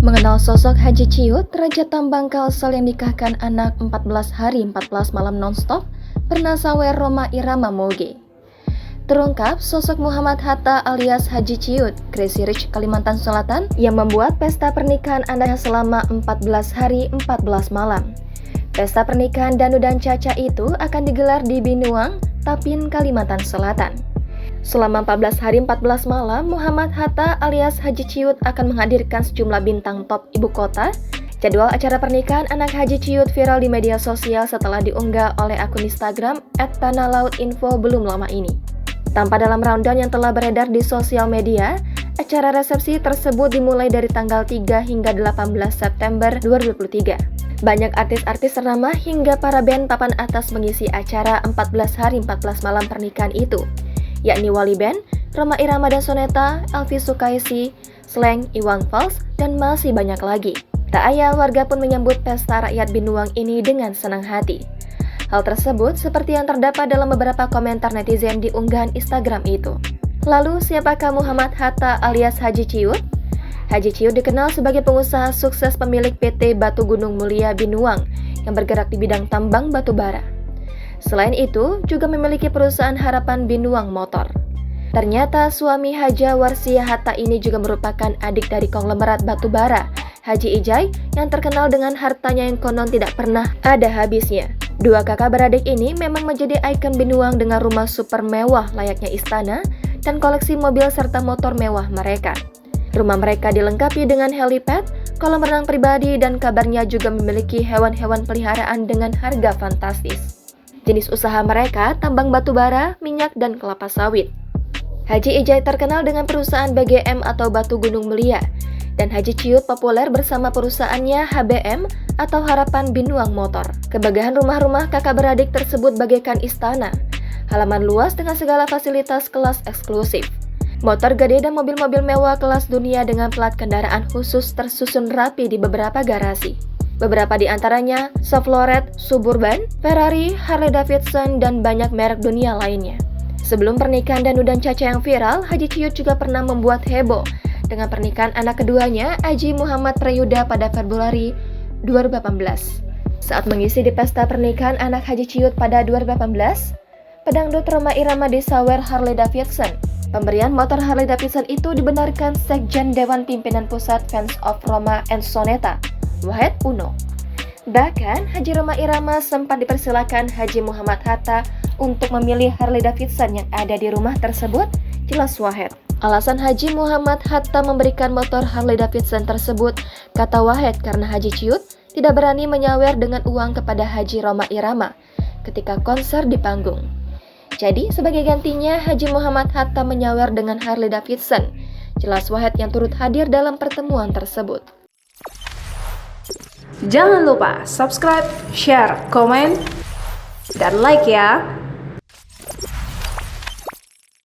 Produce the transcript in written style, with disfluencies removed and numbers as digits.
Mengenal sosok Haji Ciut, Raja Tambang Kalsel yang nikahkan anak 14 hari 14 malam nonstop, pernah sawer Rhoma Irama Moge. Terungkap sosok Muhammad Hatta alias Haji Ciut, Crazy Rich Kalimantan Selatan, yang membuat pesta pernikahan anaknya selama 14 hari 14 malam. Pesta pernikahan Danu dan Caca itu akan digelar di Binuang, Tapin, Kalimantan Selatan. Selama 14 hari 14 malam, Muhammad Hatta alias Haji Ciut akan menghadirkan sejumlah bintang top ibu kota. Jadwal acara pernikahan anak Haji Ciut viral di media sosial setelah diunggah oleh akun Instagram @tanalautinfo belum lama ini. Tanpa dalam rundown yang telah beredar di sosial media, acara resepsi tersebut dimulai dari tanggal 3 hingga 18 September 2023. Banyak artis-artis ternama hingga para band papan atas mengisi acara 14 hari 14 malam pernikahan itu, yakni Wali Band, Rhoma Irama dan Soneta, Elvi Sukaisi, Slank, Iwan Fals, dan masih banyak lagi. Tak ayal, warga pun menyambut pesta rakyat Binuang ini dengan senang hati. Hal tersebut seperti yang terdapat dalam beberapa komentar netizen di unggahan Instagram itu. Lalu, siapakah Muhammad Hatta alias Haji Ciut? Haji Ciut dikenal sebagai pengusaha sukses pemilik PT Batu Gunung Mulia Binuang yang bergerak di bidang tambang batu bara. Selain itu, juga memiliki perusahaan Harapan Binuang Motor. Ternyata suami Haja Warsia Hatta ini juga merupakan adik dari konglomerat batu bara, Haji Ijai, yang terkenal dengan hartanya yang konon tidak pernah ada habisnya. Dua kakak beradik ini memang menjadi ikon Binuang dengan rumah super mewah layaknya istana dan koleksi mobil serta motor mewah mereka. Rumah mereka dilengkapi dengan helipad, kolam renang pribadi, dan kabarnya juga memiliki hewan-hewan peliharaan dengan harga fantastis. Jenis usaha mereka tambang batu bara, minyak, dan kelapa sawit. Haji Ijai terkenal dengan perusahaan BGM atau Batu Gunung Mulia, dan Haji Ciut populer bersama perusahaannya HBM atau Harapan Binuang Motor. Kemegahan rumah-rumah kakak beradik tersebut bagaikan istana, halaman luas dengan segala fasilitas kelas eksklusif. Motor gede dan mobil-mobil mewah kelas dunia dengan plat kendaraan khusus tersusun rapi di beberapa garasi. Beberapa di antaranya Chevrolet, Suburban, Ferrari, Harley Davidson, dan banyak merek dunia lainnya. Sebelum pernikahan Danu dan Caca yang viral, Haji Ciut juga pernah membuat heboh dengan pernikahan anak keduanya, Aji Muhammad Prayuda, pada Februari 2018. Saat mengisi di pesta pernikahan anak Haji Ciut pada 2018, pedangdut Rhoma Irama disawer Harley Davidson. Pemberian motor Harley Davidson itu dibenarkan Sekjen Dewan Pimpinan Pusat Fans of Rhoma and Soneta, Wahed Uno. Bahkan, Haji Rhoma Irama sempat dipersilakan Haji Muhammad Hatta untuk memilih Harley Davidson yang ada di rumah tersebut, jelas Wahed. Alasan Haji Muhammad Hatta memberikan motor Harley Davidson tersebut, kata Wahed, karena Haji Ciut tidak berani menyawer dengan uang kepada Haji Rhoma Irama ketika konser di panggung. Jadi, sebagai gantinya, Haji Muhammad Hatta menyawer dengan Harley Davidson, jelas Wahed yang turut hadir dalam pertemuan tersebut. Jangan lupa subscribe, share, komen, dan like ya!